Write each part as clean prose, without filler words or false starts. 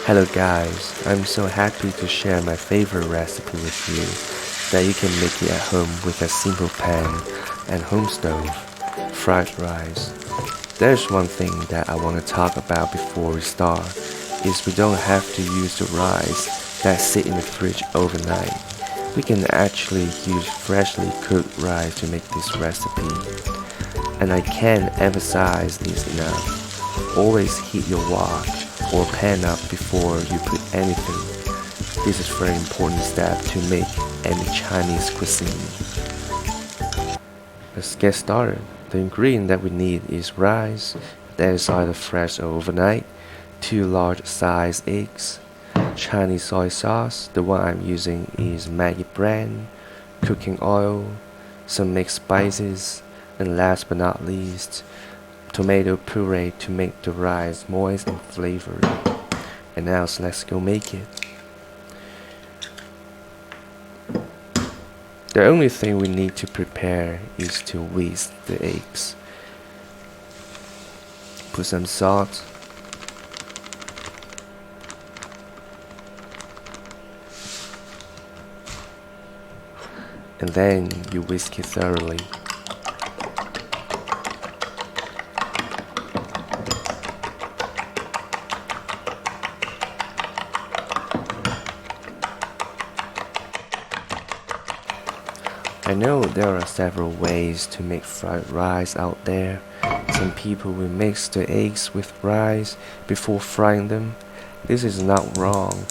Hello guys, I'm so happy to share my favorite recipe with you that you can make it at home with a simple pan and home stove, fried rice. There's one thing that I want to talk about before we start, is we don't have to use the rice that sit in the fridge overnight. We can actually use freshly cooked rice to make this recipe. And I can't emphasize this enough. Always heat your wok or pan up before you put anything. This is a very important step to make any Chinese cuisine. Let's get started. The ingredient that we need is rice, that is either fresh or overnight, 2 large size eggs, Chinese soy sauce, the one I'm using is Maggi brand, cooking oil, some mixed spices, and last but not least, tomato puree to make the rice moist and flavory. And now let's go make it. The only thing we need to prepare is to whisk the eggs. Put some salt, and then you whisk it thoroughly. I know there are several ways to make fried rice out there. Some people will mix the eggs with rice before frying them. This is not wrong,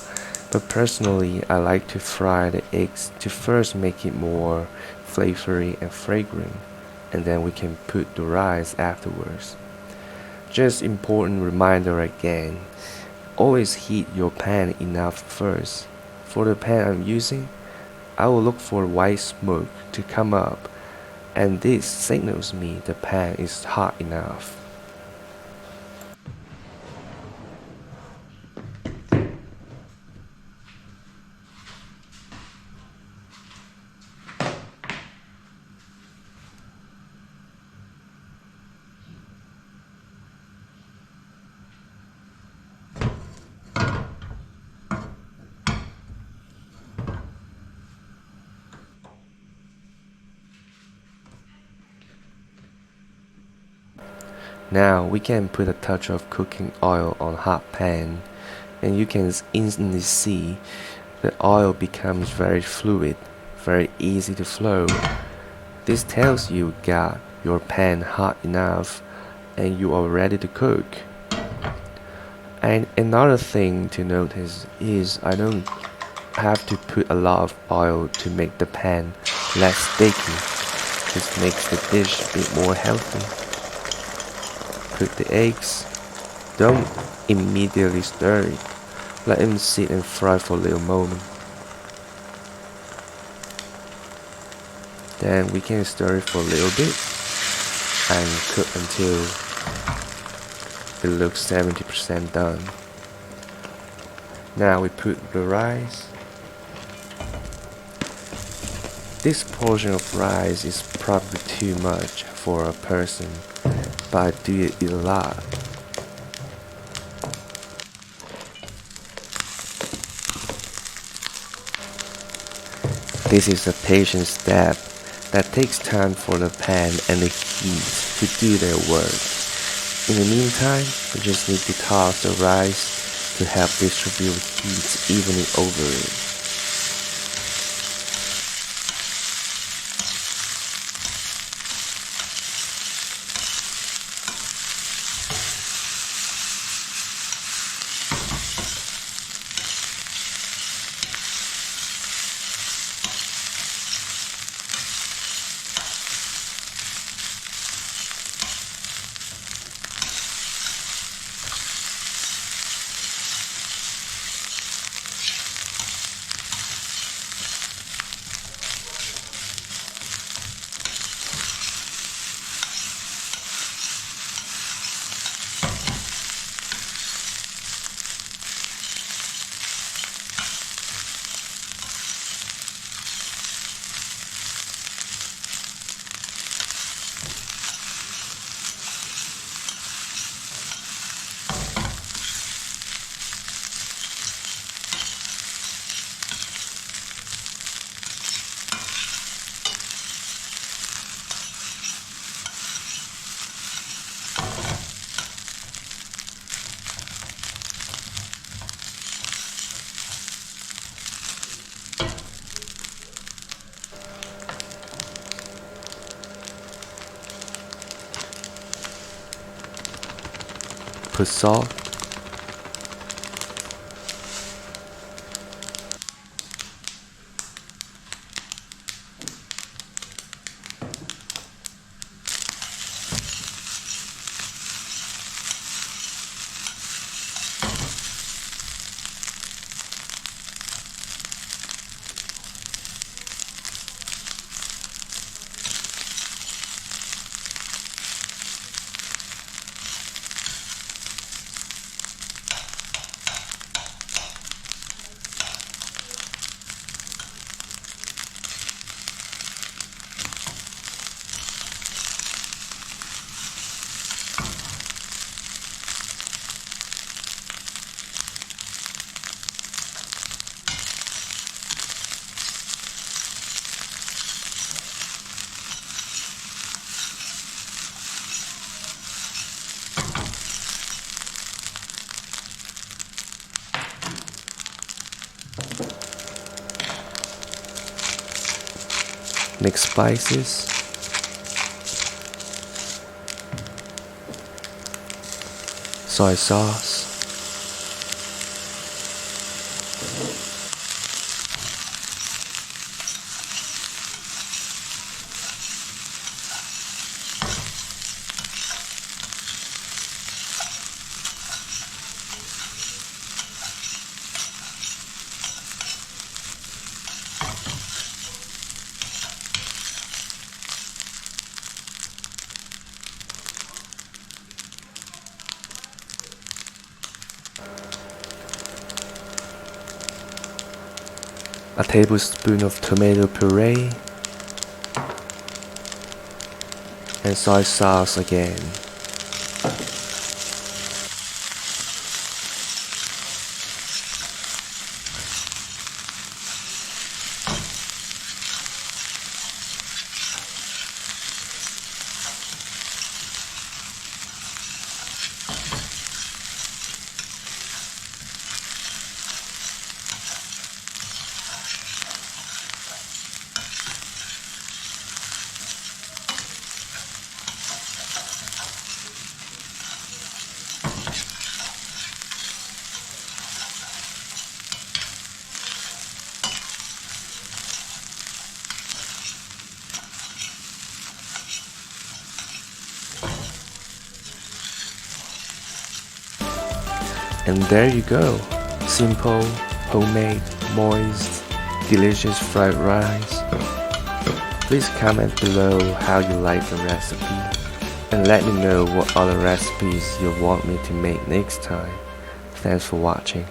but personally I like to fry the eggs to first make it more flavory and fragrant, and then we can put the rice afterwards. Just important reminder again, always heat your pan enough first. For the pan I'm using, I will look for white smoke to come up, and this signals me the pan is hot enough. Now we can put a touch of cooking oil on hot pan, and you can instantly see the oil becomes very fluid, very easy to flow. This tells you got your pan hot enough and you are ready to cook. And another thing to notice is I don't have to put a lot of oil to make the pan less sticky. This makes the dish a bit more healthy. Put the eggs. Don't immediately stir it. Let them sit and fry for a little moment. Then we can stir it for a little bit and cook until it looks 70% done. Now we put the rice. This portion of rice is probably too much for a person, but I do eat a lot. This is a patient step that takes time for the pan and the heat to do their work. In the meantime, we just need to toss the rice to help distribute heat evenly over it. put salt. Mix spices, soy sauce, a tablespoon of tomato puree, and soy sauce again. And there you go, simple, homemade, moist, delicious fried rice. Please comment below how you like the recipe, and let me know what other recipes you want me to make next time. Thanks for watching.